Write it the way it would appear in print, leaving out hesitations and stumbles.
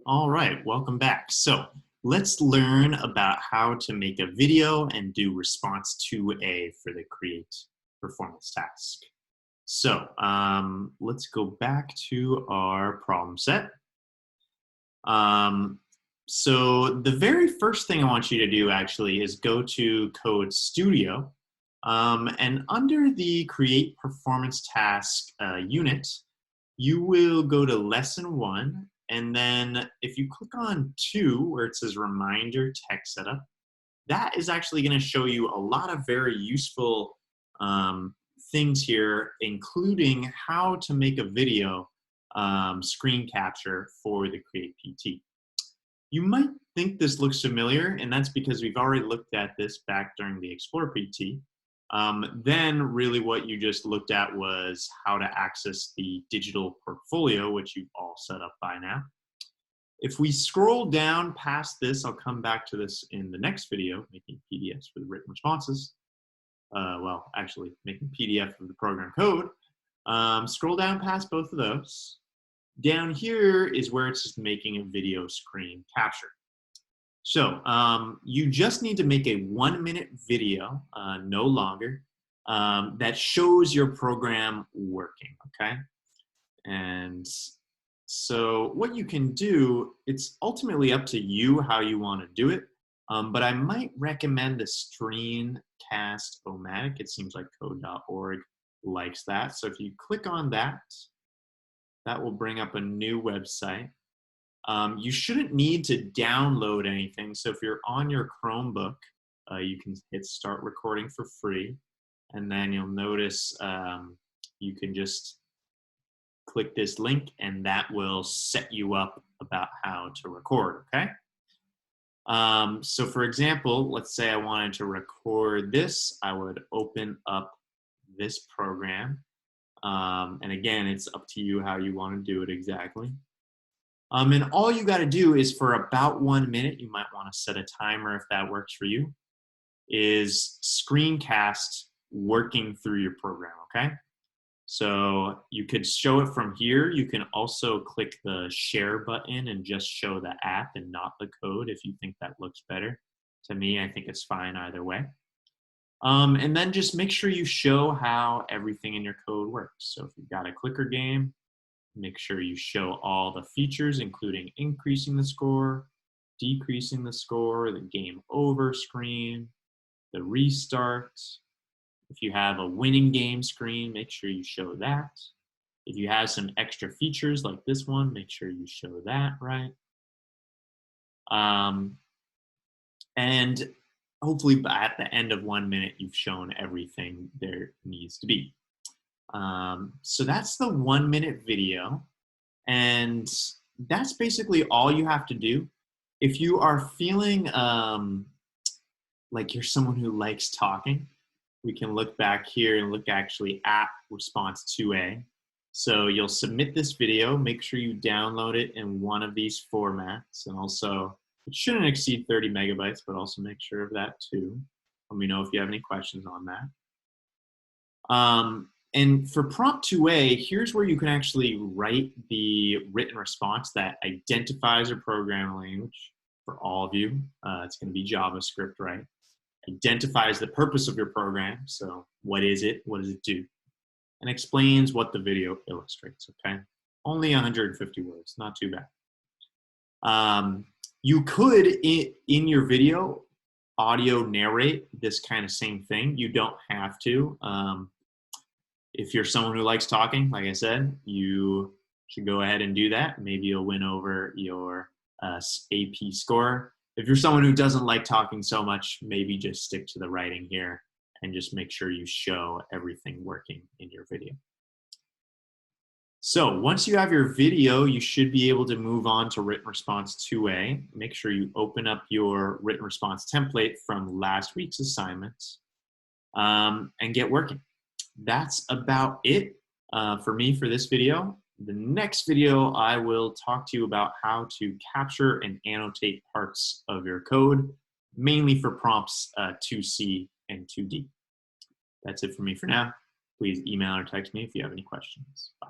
All right, welcome back. So let's learn about how to make a video and do response 2A for the create performance task. So let's go back to our problem set. Um, so the very first thing I want you to do actually is go to Code Studio, and under the create performance task unit, you will go to lesson 1, and then if you click on 2 where it says reminder text setup, that is actually going to show you a lot of very useful things here, including how to make a video screen capture for the Create PT. You might think this looks familiar, and that's because we've already looked at this back during the Explore PT. Then really what you just looked at was how to access the digital portfolio, which you've all set up by now. If we scroll down past this, I'll come back to this in the next video, making PDFs for the written responses. Well, actually making PDF of the program code. Scroll down past both of those. Down here is where it's just making a video screen capture. So you just need to make a 1-minute video, no longer, that shows your program working, okay? And so what you can do, it's ultimately up to you how you want to do it, but I might recommend the Screencast-O-Matic. It seems like code.org likes that. So if you click on that, that will bring up a new website. You shouldn't need to download anything. So if you're on your Chromebook, you can hit start recording for free. And then you'll notice you can just click this link and that will set you up about how to record, okay? So for example, let's say I wanted to record this. I would open up this program. And again, it's up to you how you want to do it exactly. And all you got to do is for about 1 minute, you might want to set a timer if that works for you, is screencast working through your program, okay? So you could show it from here. You can also click the share button and just show the app and not the code if you think that looks better. To me, I think it's fine either way. And then just make sure you show how everything in your code works. So if you've got a clicker game, make sure you show all the features, including increasing the score, decreasing the score, the game over screen, the restart. If you have a winning game screen, make sure you show that. If you have some extra features like this one, make sure you show that, right? And hopefully at the end of 1 minute, you've shown everything there needs to be. So that's the 1-minute video. And that's basically all you have to do. If you are feeling like you're someone who likes talking, we can look back here and look actually at response 2A. So you'll submit this video, make sure you download it in one of these formats, and also it shouldn't exceed 30 megabytes, but also make sure of that too. Let me know if you have any questions on that. And for prompt 2A, here's where you can actually write the written response that identifies your programming language for all of you. It's going to be JavaScript, right? Identifies the purpose of your program. So what is it? What does it do? And explains what the video illustrates, okay? Only 150 words, not too bad. You could, in your video, audio narrate this kind of same thing. You don't have to. If you're someone who likes talking, like I said, you should go ahead and do that. Maybe you'll win over your AP score. If you're someone who doesn't like talking so much, maybe just stick to the writing here and just make sure you show everything working in your video. So once you have your video, you should be able to move on to written response 2A. Make sure you open up your written response template from last week's assignments and get working. That's about it for me for this video. The next video, I will talk to you about how to capture and annotate parts of your code, mainly for prompts 2C and 2D. That's it for me for now. Please email or text me if you have any questions. Bye.